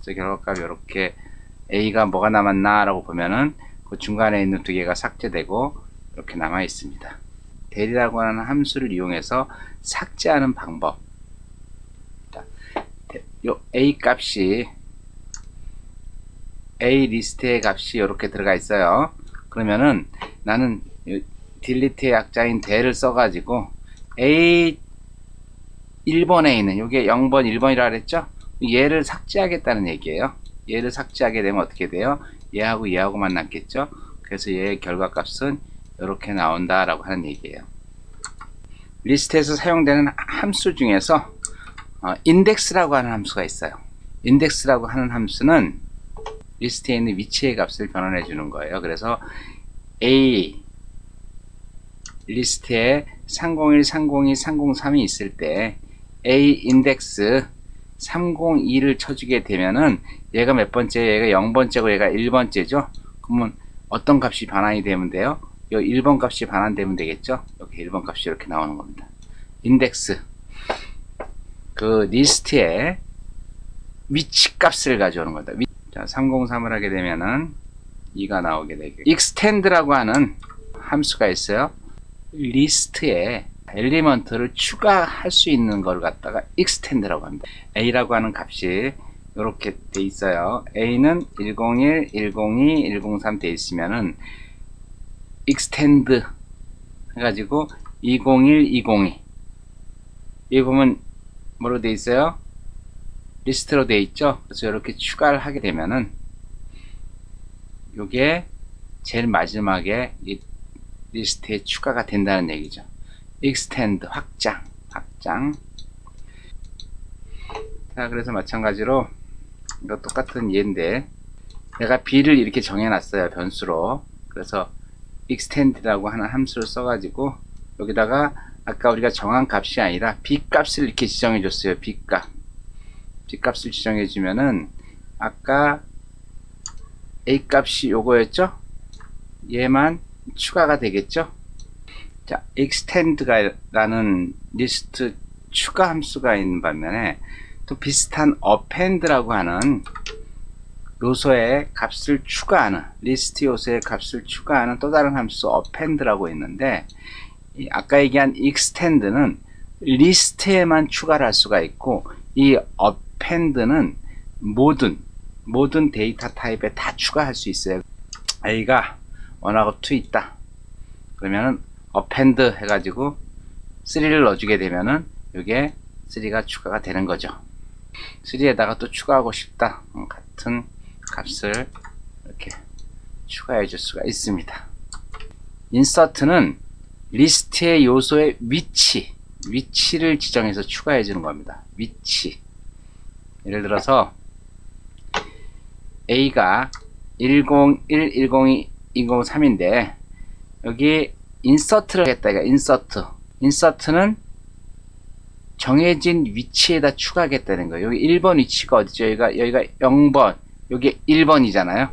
그래서 결과값 이렇게 A가 뭐가 남았나 라고 보면은 그 중간에 있는 두 개가 삭제되고 이렇게 남아 있습니다. del이라고 하는 함수를 이용해서 삭제하는 방법. 요 A 값이 A 리스트의 값이 이렇게 들어가 있어요. 그러면은 나는 딜리트의 약자인 del을 써가지고 A 1번에 있는 요게 0번 1번이라 그랬죠. 얘를 삭제하겠다는 얘기예요. 얘를 삭제하게 되면 어떻게 돼요? 얘하고만 남겠죠. 그래서 얘의 결과값은 이렇게 나온다 라고 하는 얘기예요. 리스트에서 사용되는 함수 중에서 인덱스라고 하는 함수가 있어요. 인덱스라고 하는 함수는 리스트에 있는 위치의 값을 변환해 주는 거예요. 그래서 A 리스트에 301, 302, 303이 있을 때 A 인덱스 302를 쳐주게 되면은 얘가 몇 번째? 얘가 0번째고 얘가 1번째죠. 그러면 어떤 값이 반환이 되면 돼요? 이 1번 값이 반환되면 되겠죠. 이렇게 1번 값이 이렇게 나오는 겁니다. 인덱스 그 리스트에 위치 값을 가져오는 거다. 자, 303을 하게 되면은 2가 나오게 되고 extend라고 하는 함수가 있어요. 리스트에 엘리먼트를 추가할 수 있는 걸 갖다가 extend라고 합니다. A라고 하는 값이 이렇게 돼 있어요. A는 101, 102, 103 돼 있으면은 extend 해가지고 201, 202 여기 보면 뭐로 돼 있어요? 리스트로 돼 있죠. 그래서 이렇게 추가를 하게 되면은 요게 제일 마지막에 이 리스트에 추가가 된다는 얘기죠. extend 확장. 자, 그래서 마찬가지로 이거 똑같은 예인데 내가 B를 이렇게 정해놨어요. 변수로. 그래서 extend라고 하는 함수를 써가지고 여기다가 아까 우리가 정한 값이 아니라 B 값을 이렇게 지정해 줬어요. B 값을 지정해 주면은 아까 A 값이 요거였죠? 얘만 추가가 되겠죠? 자, extend라는 리스트 추가 함수가 있는 반면에 또 비슷한 append라고 하는 요소의 값을 추가하는 리스트 요소의 값을 추가하는 또 다른 함수 append라고 있는데 아까 얘기한 extend는 리스트에만 추가를 할 수가 있고 이 append는 모든 데이터 타입에 다 추가할 수 있어요. A가 1하고 2 있다. 그러면은 append 해가지고 3를 넣어주게 되면은 이게 3가 추가가 되는 거죠. 3에다가 또 추가하고 싶다. 같은 값을 이렇게 추가해 줄 수가 있습니다. insert는 리스트의 요소의 위치를 지정해서 추가해 주는 겁니다. 위치. 예를 들어서 A가 101, 102, 203인데 여기 인서트를 했다. 인서트는 정해진 위치에다 추가하겠다는 거예요. 여기 1번 위치가 어디죠? 여기가 0번, 여기 1번이잖아요.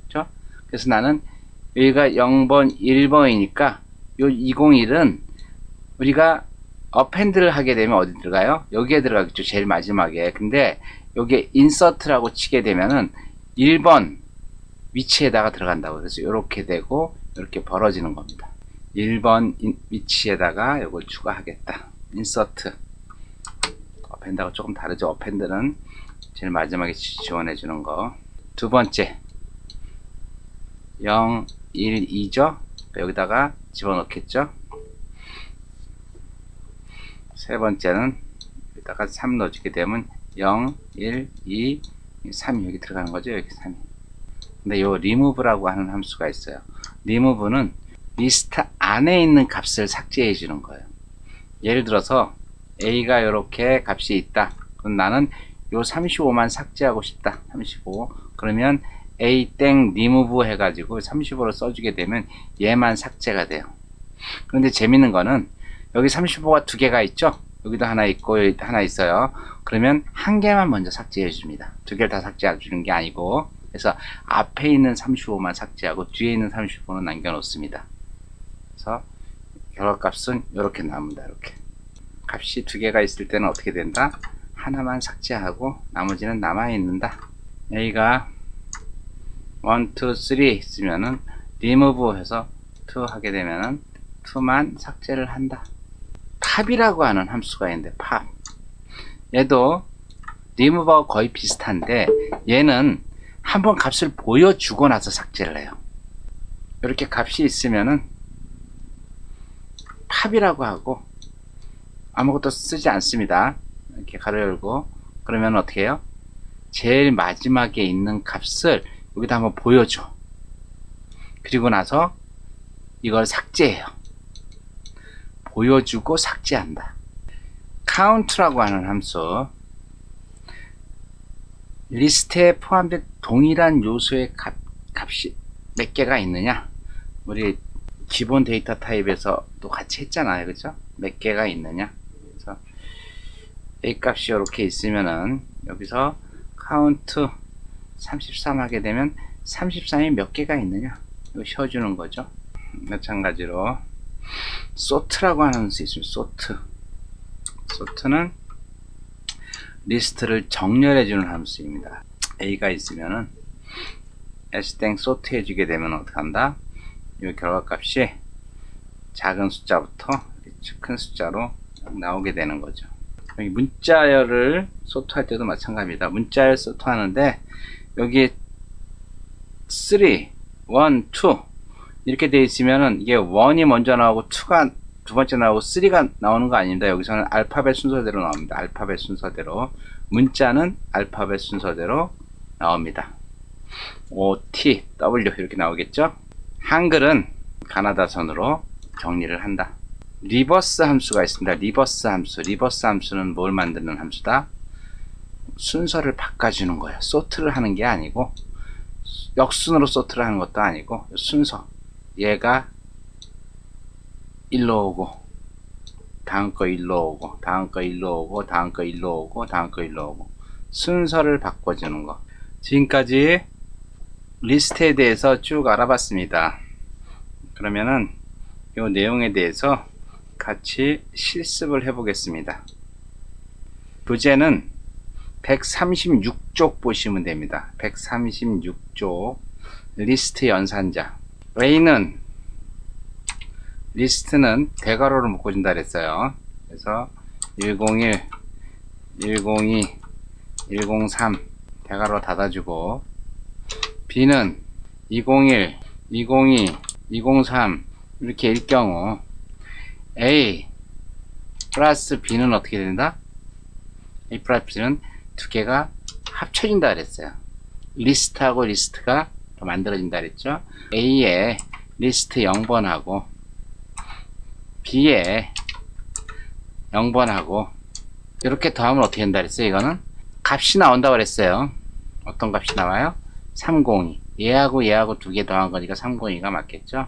그렇죠? 그래서 나는 여기가 0번, 1번이니까 요 201은 우리가 append를 하게 되면 어디 들어가요? 여기에 들어가겠죠. 제일 마지막에. 근데 여기에 insert라고 치게 되면은 1번 위치에다가 들어간다고. 그래서 이렇게 되고 이렇게 벌어지는 겁니다. 1번 위치에다가 이걸 추가하겠다. insert. append하고 조금 다르죠. append는 제일 마지막에 지원해 주는 거. 두 번째 0, 1, 2죠. 여기다가 집어넣겠죠. 세 번째는 여기다가 3 넣어주게 되면 0, 1, 2, 3이 여기 들어가는 거죠. 여기 3이. 근데 요 remove라고 하는 함수가 있어요. remove는 리스트 안에 있는 값을 삭제해 주는 거예요. 예를 들어서 A가 이렇게 값이 있다. 그럼 나는 요 35만 삭제하고 싶다. 35. 그러면 A 땡 remove 해가지고 35로 써주게 되면 얘만 삭제가 돼요. 그런데 재밌는 거는 여기 35가 두 개가 있죠. 여기도 하나 있고 여기 하나 있어요. 그러면 한 개만 먼저 삭제해 줍니다. 두 개를 다 삭제해 주는 게 아니고, 그래서 앞에 있는 35만 삭제하고 뒤에 있는 35는 남겨 놓습니다. 그래서 결과값은 이렇게 나옵니다. 이렇게 값이 두 개가 있을 때는 어떻게 된다? 하나만 삭제하고 나머지는 남아있는다. A가 1, 2, 3 있으면은 remove 해서 2 하게 되면은 2만 삭제를 한다. 팝이라고 하는 함수가 있는데 팝, 얘도 remove하고 거의 비슷한데 얘는 한번 값을 보여주고 나서 삭제를 해요. 이렇게 값이 있으면은 팝이라고 하고 아무것도 쓰지 않습니다. 이렇게 가로 열고 그러면 어떻게 해요? 제일 마지막에 있는 값을 여기다 한번 보여줘. 그리고 나서 이걸 삭제해요. 보여주고 삭제한다. count라고 하는 함수, 리스트에 포함된 동일한 요소의 값이 몇 개가 있느냐, 우리 기본 데이터 타입에서 또 같이 했잖아요, 그죠? 몇 개가 있느냐. 그래서 A 값이 이렇게 있으면은 여기서 count 33 하게 되면 33이 몇 개가 있느냐 이거 쉬어주는 거죠. 마찬가지로 sort라고 하는 함수 있습니다. sort는 리스트를 정렬해 주는 함수입니다. A가 있으면은 s땡 sort 해주게 되면 어떻게 한다? 이 결과값이 작은 숫자부터 큰 숫자로 나오게 되는 거죠. 여기 문자열을 소트할 때도 마찬가지입니다. 문자열 소트 하는데 여기 3, 1, 2 이렇게 되어 있으면은 이게 1이 먼저 나오고 2가 두 번째 나오고 3가 나오는 거 아닙니다. 여기서는 알파벳 순서대로 나옵니다. 알파벳 순서대로. 문자는 알파벳 순서대로 나옵니다. O, T, W 이렇게 나오겠죠. 한글은 가나다선으로 정리를 한다. 리버스 함수가 있습니다. 리버스 함수는 뭘 만드는 함수다? 순서를 바꿔주는 거예요. 소트를 하는 게 아니고 역순으로 소트를 하는 것도 아니고 순서, 얘가 1로 오고 다음 거 1로 오고 다음 거 1로 오고 다음 거 1로 오고 다음 거 1로 오고 순서를 바꿔주는 거. 지금까지 리스트에 대해서 쭉 알아봤습니다. 그러면은 이 내용에 대해서 같이 실습을 해 보겠습니다. 부제는 136쪽 보시면 됩니다. 136쪽 리스트 연산자. A는 리스트는 대괄호를 묶어준다 그랬어요. 그래서 101, 102, 103 대괄호 닫아주고, B는 201, 202, 203 이렇게 일 경우 A 플러스 B는 어떻게 된다? A 플러스 B는 두 개가 합쳐진다 그랬어요. 리스트하고 리스트가 만들어진다 그랬죠. A의 리스트 0번하고 B의 0번하고 이렇게 더하면 어떻게 된다 그랬어요. 이거는 값이 나온다고 그랬어요. 어떤 값이 나와요? 302. 얘하고 두 개 더한 거니까 302가 맞겠죠.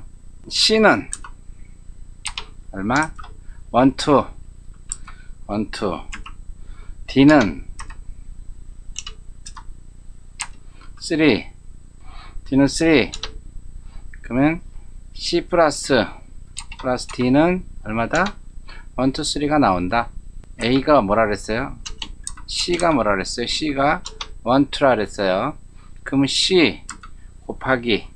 C는 얼마? 1, 2. D는 3. D는 3. 그러면 C 플러스 D는 얼마다? 1, 2, 3가 나온다. A가 뭐라 그랬어요? C가 뭐라 그랬어요? C가 1, 2라 그랬어요. 그러면 C 곱하기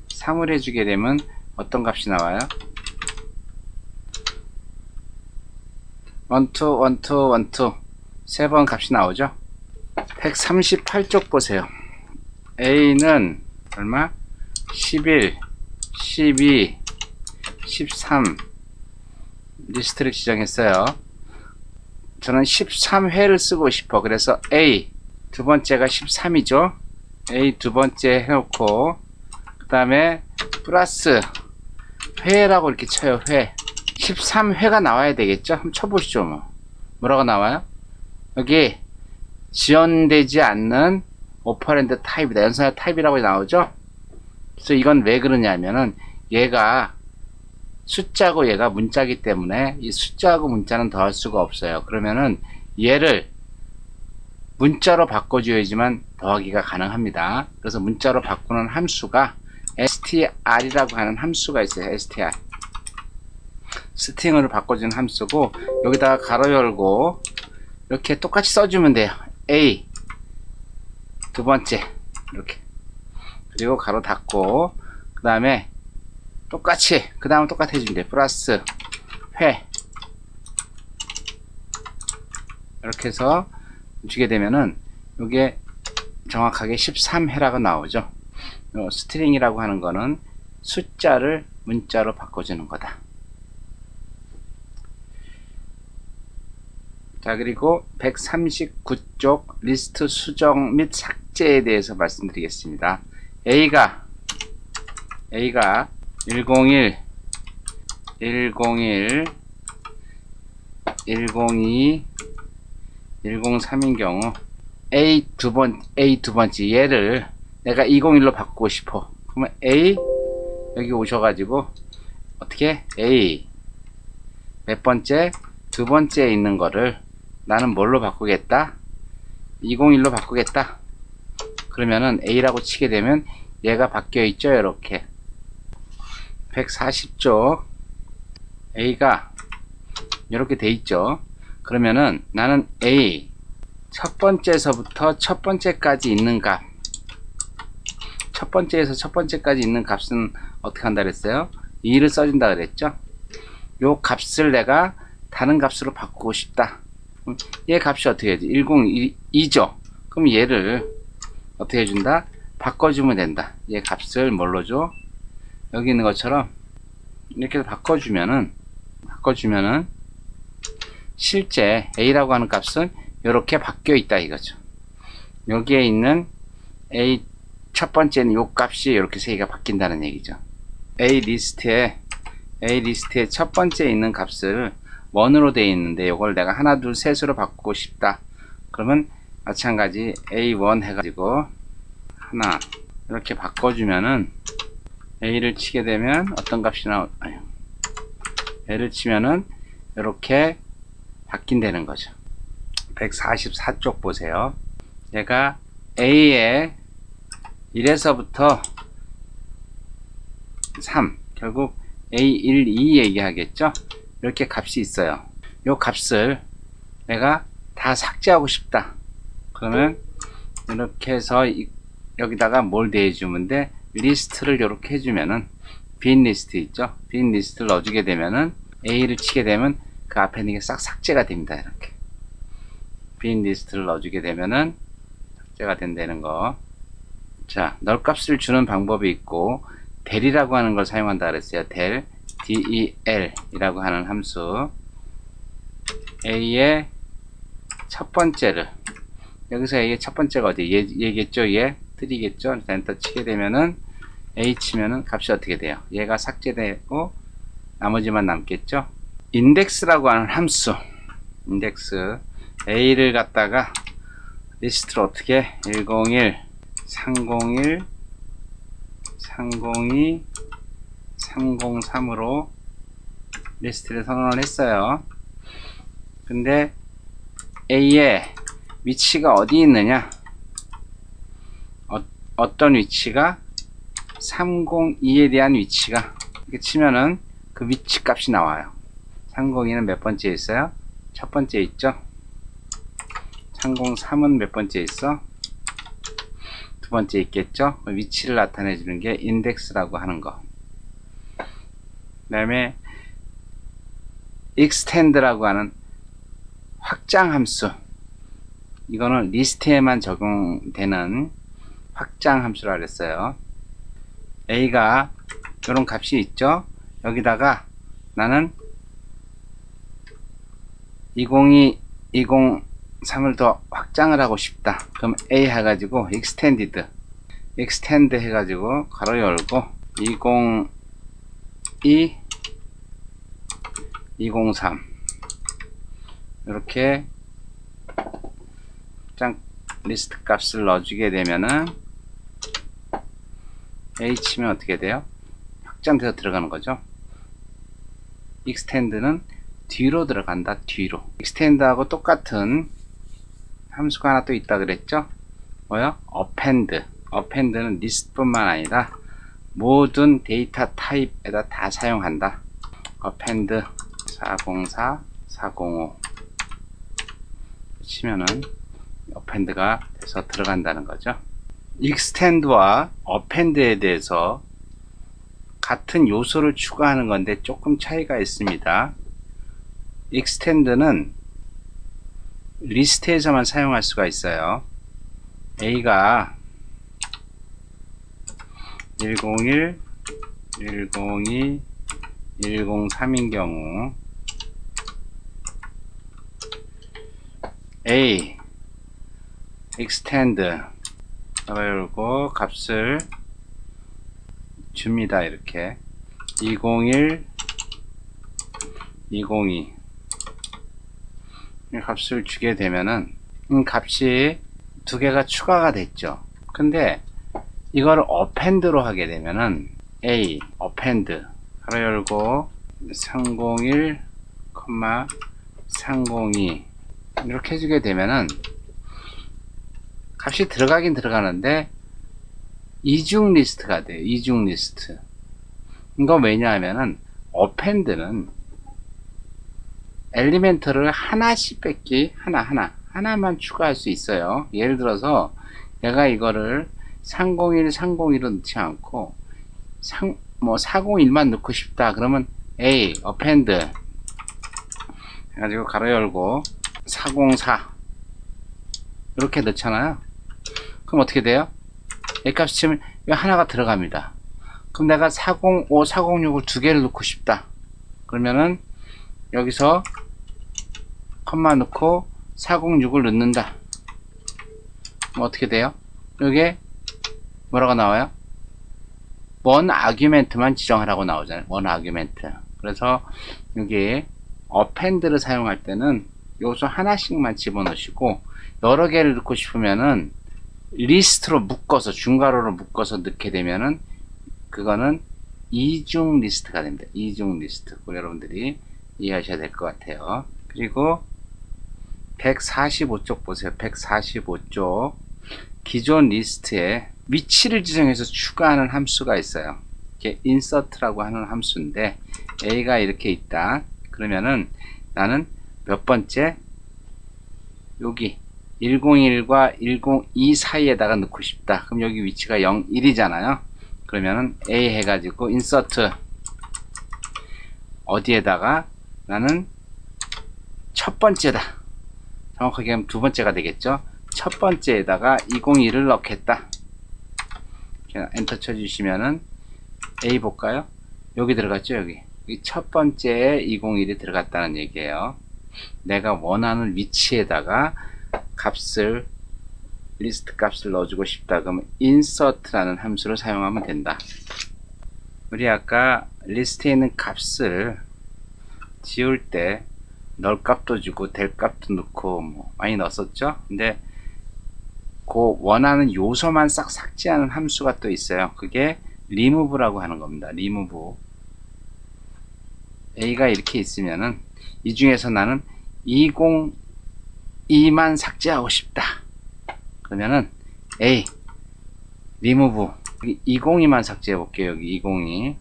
3을 해주게 되면 어떤 값이 나와요? 1, 2 세 번 값이 나오죠. 138쪽 보세요. A는 얼마? 11, 12, 13 리스트를 지정했어요. 저는 13회를 쓰고 싶어. 그래서 A 두 번째가 13이죠. A 두 번째 해놓고 그 다음에 플러스 회라고 이렇게 쳐요. 회 13회가 나와야 되겠죠. 한번 쳐보시죠. 뭐라고 나와요? 여기 지연되지 않는 오퍼랜드 타입이다. 연산자 타입이라고 나오죠. 그래서 이건 왜 그러냐면은 얘가 숫자고 얘가 문자이기 때문에 이 숫자하고 문자는 더할 수가 없어요. 그러면은 얘를 문자로 바꿔줘야지만 더하기가 가능합니다. 그래서 문자로 바꾸는 함수가 str이라고 하는 함수가 있어요. str 스트링을 바꿔주는 함수고, 여기다가 가로 열고 이렇게 똑같이 써주면 돼요. A 두 번째 이렇게, 그리고 가로 닫고 그 다음에 똑같이 그 다음 똑같이 해주면 돼요. 플러스 회 이렇게 해서 주게 되면은 이게 정확하게 13회라고 나오죠. 스트링이라고 하는 거는 숫자를 문자로 바꿔주는 거다. 자, 그리고 139쪽 리스트 수정 및 삭제에 대해서 말씀드리겠습니다. A가 101, 101, 102, 103인 경우 A 두 번째 얘를 내가 201로 바꾸고 싶어. 그러면 A 여기 오셔가지고 어떻게 A 몇 번째 두 번째에 있는 거를 나는 뭘로 바꾸겠다? 201로 바꾸겠다. 그러면은 A라고 치게 되면 얘가 바뀌어 있죠. 이렇게 140쪽 A가 이렇게 돼 있죠. 그러면은 나는 A 첫 번째에서부터 첫 번째까지 있는 값, 첫 번째에서 첫 번째까지 있는 값은 어떻게 한다 그랬어요? 2를 써준다 그랬죠. 요 값을 내가 다른 값으로 바꾸고 싶다. 얘 값이 어떻게 해야지? 102죠. 그럼 얘를 어떻게 해준다? 바꿔주면 된다. 얘 값을 뭘로 줘? 여기 있는 것처럼 이렇게 바꿔주면은 실제 A라고 하는 값은 이렇게 바뀌어 있다 이거죠. 여기에 있는 A 첫 번째는 요 값이 이렇게 세 개가 바뀐다는 얘기죠. A 리스트에 첫 번째에 있는 값을 1으로 되어 있는데 이걸 내가 하나 둘 셋으로 바꾸고 싶다. 그러면 마찬가지 A1 해가지고 하나 이렇게 바꿔주면은 A를 치게 되면 어떤 값이 A를 치면은 이렇게 바뀐다는 거죠. 144쪽 보세요. 얘가 A에 1에서부터 3 결국 A1, 2 얘기하겠죠. 이렇게 값이 있어요. 요 값을 내가 다 삭제하고 싶다. 그러면 이렇게 해서 여기다가 뭘 대주면 돼? 리스트를 이렇게 해주면은 빈 리스트 있죠. 빈 리스트를 넣어주게 되면은 A를 치게 되면 그 앞에 있는 게 싹 삭제가 됩니다. 이렇게 빈 리스트를 넣어주게 되면은 삭제가 된다는 거. 자, 널값을 주는 방법이 있고 del이라고 하는 걸 사용한다 그랬어요. del, del 이라고 하는 함수. A의 첫 번째를 여기서 A의 첫 번째가 어디? 얘겠죠? 얘 3겠죠? 엔터 치게 되면은 A 치면은 값이 어떻게 돼요? 얘가 삭제되고 나머지만 남겠죠? 인덱스라고 하는 함수. 인덱스 A를 갖다가 리스트로 어떻게 101, 301, 302, 303으로 리스트를 선언을 했어요. 근데 A의 위치가 어디 있느냐? 어떤 위치가 302에 대한 위치가 이렇게 치면은 그 위치 값이 나와요. 302는 몇 번째 있어요? 첫 번째 있죠? 303은 몇 번째 있어? 두 번째 있겠죠? 위치를 나타내 주는 게 인덱스라고 하는 거. 그 다음에 extend라고 하는 확장 함수. 이거는 리스트에만 적용되는 확장 함수라 그랬어요. A가 이런 값이 있죠? 여기다가 나는 202, 203을 더 확장을 하고 싶다. 그럼 A 해가지고 extend 해가지고 가로 열고 202, 203 이렇게 확장 리스트 값을 넣어주게 되면은 A 치면 어떻게 돼요? 확장돼서 들어가는 거죠. extend는 뒤로 들어간다. 뒤로. extend하고 똑같은 함수가 하나 또 있다 그랬죠? 뭐요? append는 리스트뿐만 아니라 모든 데이터 타입에다 다 사용한다. append 404, 405 치면은 어펜드가 돼서 들어간다는 거죠. 익스텐드와 어펜드에 대해서 같은 요소를 추가하는 건데 조금 차이가 있습니다. 익스텐드는 리스트에서만 사용할 수가 있어요. A가 101, 102, 103인 경우 A extend 열고 값을 줍니다. 이렇게 201, 202 값을 주게 되면은 값이 두 개가 추가가 됐죠. 근데 이걸 append로 하게 되면은 A append 가로 열고 301, 302 이렇게 해주게 되면은 값이 들어가긴 들어가는데 이중 리스트가 돼요. 이중 리스트. 이건 왜냐하면은 append는 엘리멘트를 하나씩 뺏기 하나만 추가할 수 있어요. 예를 들어서 내가 이거를 301, 301로 넣지 않고 401만 넣고 싶다. 그러면 A append 해가지고 가로 열고 404 이렇게 넣잖아요. 그럼 어떻게 돼요? A 값 치면 이 하나가 들어갑니다. 그럼 내가 405, 406을 두 개를 넣고 싶다. 그러면은 여기서 컴마 넣고 406을 넣는다. 그럼 어떻게 돼요? 여기에 뭐라고 나와요? 원 아규멘트만 지정하라고 나오잖아요. 원 아규멘트. 그래서 여기 append를 사용할 때는 요소 하나씩만 집어넣으시고 여러 개를 넣고 싶으면은 리스트로 묶어서 중괄호로 묶어서 넣게 되면은 그거는 이중 리스트가 됩니다. 이중 리스트. 여러분들이 이해하셔야 될 것 같아요. 그리고 145쪽 보세요. 145쪽 기존 리스트에 위치를 지정해서 추가하는 함수가 있어요. 이게 insert라고 하는 함수인데 A가 이렇게 있다. 그러면은 나는 몇 번째? 여기 101과 102 사이에다가 넣고 싶다. 그럼 여기 위치가 01이잖아요. 그러면은 A 해가지고 insert 어디에다가 나는 첫 번째다. 정확하게 하면 두 번째가 되겠죠. 첫 번째에다가 201을 넣겠다. 엔터 쳐주시면은 A 볼까요? 여기 들어갔죠. 여기 첫 번째에 201이 들어갔다는 얘기예요. 내가 원하는 위치에다가 값을 리스트 값을 넣어주고 싶다. 그러면 insert라는 함수를 사용하면 된다. 우리 아까 리스트에 있는 값을 지울 때 넣을 값도 주고 될 값도 넣고 뭐 많이 넣었었죠. 근데 그 원하는 요소만 싹 삭제하는 함수가 또 있어요. 그게 remove라고 하는 겁니다. remove. A가 이렇게 있으면은 이 중에서 나는 202만 삭제하고 싶다. 그러면은 A remove 202만 삭제해 볼게요. 여기 202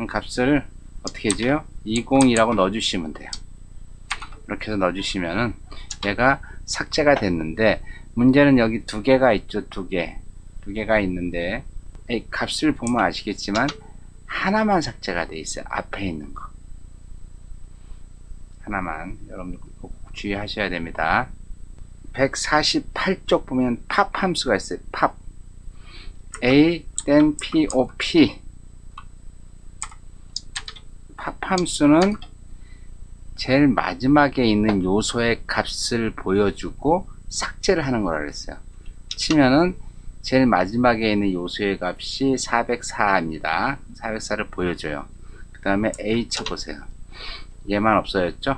값을 어떻게 해줘요? 202라고 넣어주시면 돼요. 이렇게 해서 넣어주시면은 얘가 삭제가 됐는데 문제는 여기 두 개가 있죠. 두 개가 있는데 값을 보면 아시겠지만 하나만 삭제가 돼 있어요. 앞에 있는 거 하나만 여러분들 꼭 주의하셔야 됩니다. 148쪽 보면 팝 함수가 있어요. 팝 A then POP 팝 함수는 제일 마지막에 있는 요소의 값을 보여주고 삭제를 하는 거라 그랬어요. 치면은 제일 마지막에 있는 요소의 값이 404입니다. 404를 보여줘요. 그 다음에 A 쳐보세요. 얘만 없어졌죠?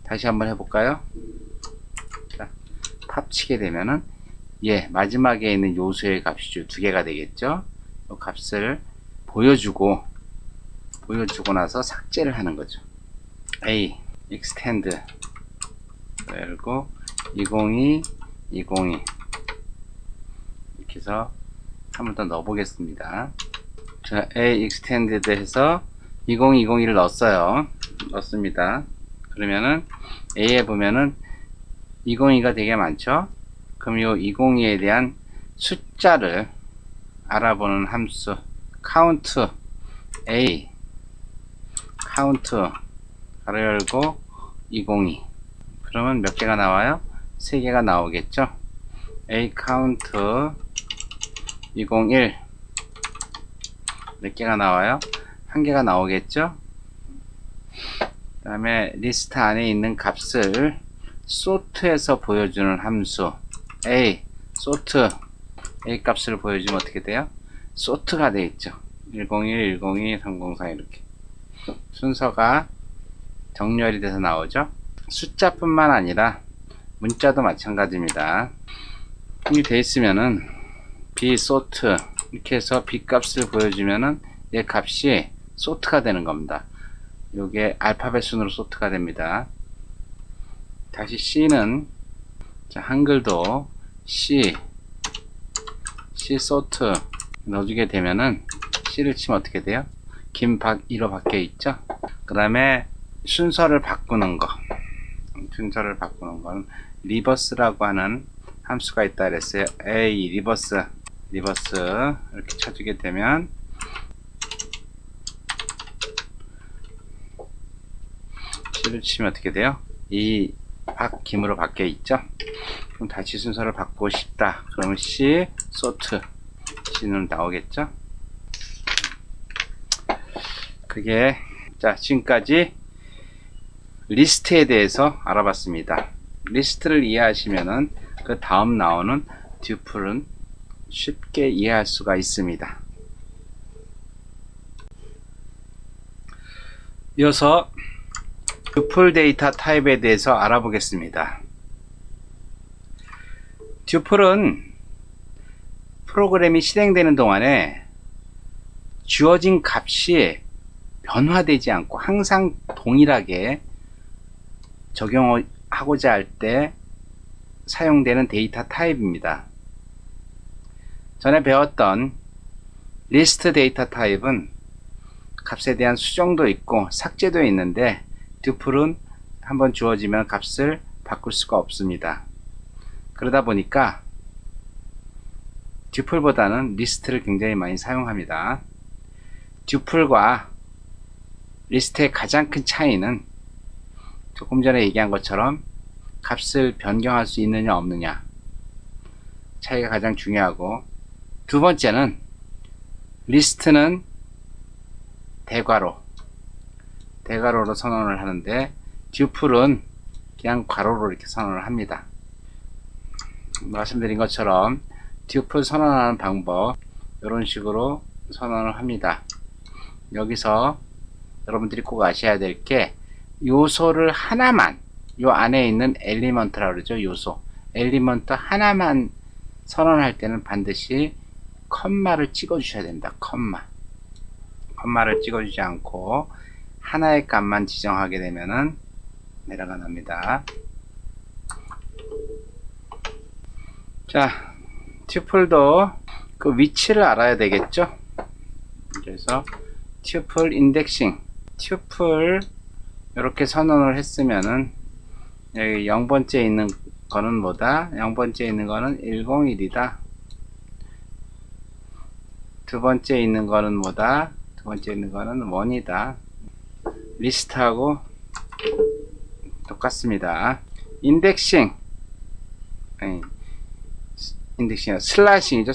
다시 한번 해볼까요? 자, 팝 치게 되면은 마지막에 있는 요소의 값이 두 개가 되겠죠? 이 값을 보여주고 나서 삭제를 하는 거죠. A extend 열고 202 202 이렇게 해서 한 번 더 넣어 보겠습니다. 자, A extended 해서 2020을 넣었습니다. 그러면은 A에 보면은 202가 되게 많죠. 그럼 이 202에 대한 숫자를 알아보는 함수 count a count 가로 열고 202 그러면 몇 개가 나와요? 3개가 나오겠죠. a count 201 몇 개가 나와요? 1개가 나오겠죠. 그 다음에 리스트 안에 있는 값을 sort해서 보여주는 함수 a sort a 값을 보여주면 어떻게 돼요? sort가 되어 있죠. 101, 102, 304 이렇게 순서가 정렬이 돼서 나오죠. 숫자뿐만 아니라 문자도 마찬가지입니다. 이렇게 되어 있으면은 b sort 이렇게 해서 b 값을 보여주면은 얘 값이 sort가 되는 겁니다. 요게 알파벳 순으로 sort가 됩니다. 다시 c는 자, 한글도 c sort 넣어주게 되면은 c를 치면 어떻게 돼요? 김박이로 바뀌어 있죠. 그 다음에 순서를 바꾸는 거 순서를 바꾸는 건 리버스라고 하는 함수가 있다 그랬어요. a 리버스 이렇게 쳐주게 되면 c를 치면 어떻게 돼요? 이 박김으로 바뀌어 있죠. 그럼 다시 순서를 바꾸고 싶다 그러면 c sort c는 나오겠죠. 그게 자 지금까지 리스트에 대해서 알아봤습니다. 리스트를 이해하시면은 그 다음 나오는 튜플은 쉽게 이해할 수가 있습니다. 이어서 튜플 데이터 타입에 대해서 알아보겠습니다. 튜플은 프로그램이 실행되는 동안에 주어진 값이 변화되지 않고 항상 동일하게 적용하고자 할 때 사용되는 데이터 타입입니다. 전에 배웠던 리스트 데이터 타입은 값에 대한 수정도 있고 삭제도 있는데 튜플은 한번 주어지면 값을 바꿀 수가 없습니다. 그러다 보니까 튜플보다는 리스트를 굉장히 많이 사용합니다. 튜플과 리스트의 가장 큰 차이는 조금 전에 얘기한 것처럼 값을 변경할 수 있느냐 없느냐 차이가 가장 중요하고, 두 번째는 리스트는 대괄호로 선언을 하는데 튜플은 그냥 괄호로 이렇게 선언을 합니다. 말씀드린 것처럼 튜플 선언하는 방법 이런 식으로 선언을 합니다. 여기서 여러분들이 꼭 아셔야 될 게 요소를 하나만, 요 안에 있는 엘리먼트라고 그러죠. 요소 엘리먼트 하나만 선언할 때는 반드시 컴마를 찍어 주셔야 된다. 컴마를 찍어 주지 않고 하나의 값만 지정하게 되면은 에러가 납니다. 자, 튜플도 그 위치를 알아야 되겠죠. 그래서 튜플 인덱싱, 튜플 이렇게 선언을 했으면은 여기 0번째 있는 거는 뭐다? 0번째 있는 거는 101이다. 두 번째 있는 거는 뭐다? 두 번째 있는 거는 1이다. 리스트하고 똑같습니다. 인덱싱, 인덱싱, 슬라이싱이죠.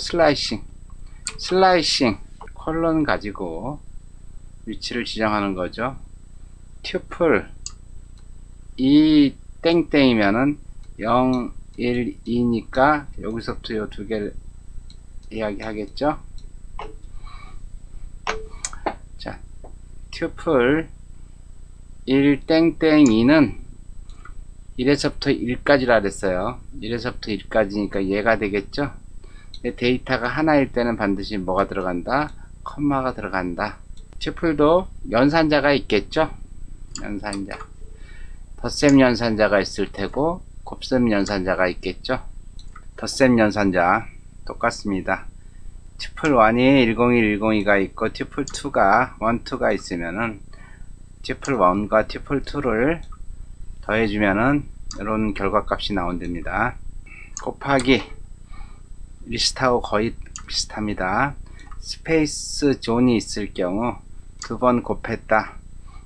슬라이싱 컬런 가지고 위치를 지정하는 거죠. 튜플 이 땡땡이면은 0, 1, 2니까 여기서부터 이 두 개를 이야기하겠죠. 자, 튜플 1 땡땡이는 1에서부터 1까지라 그랬어요. 1에서부터 1까지니까 얘가 되겠죠. 데이터가 하나일 때는 반드시 뭐가 들어간다? 컴마가 들어간다. 튜플도 연산자가 있겠죠. 연산자, 덧셈 연산자가 있을 테고 곱셈 연산자가 있겠죠. 덧셈 연산자 똑같습니다. 튜플 1이 101, 102가 있고 튜플 2가 1, 2가 있으면은 튜플 1과 튜플 2를 더해주면은 이런 결과값이 나온답니다. 곱하기 리스트하고 거의 비슷합니다. 스페이스 존이 있을 경우 두 번 곱했다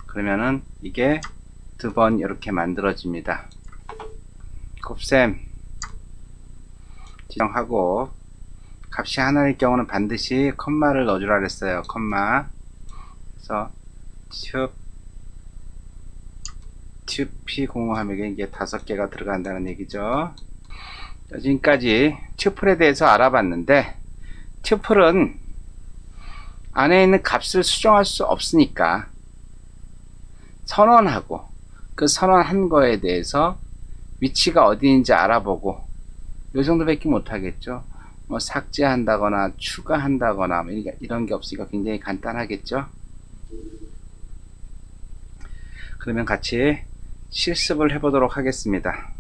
그러면은 이게 두 번 이렇게 만들어집니다. 곱셈 지정하고 값이 하나일 경우는 반드시 컴마를 넣어주라 그랬어요. 컴마. 그래서 튜피 공허하면 이게 5개가 들어간다는 얘기죠. 지금까지 튜플에 대해서 알아봤는데, 튜플은 안에 있는 값을 수정할 수 없으니까 선언하고 그 선언한 거에 대해서 위치가 어디인지 알아보고 요 정도밖에 못하겠죠. 뭐 삭제한다거나 추가한다거나 이런 게 없으니까 굉장히 간단하겠죠. 그러면 같이 실습을 해보도록 하겠습니다.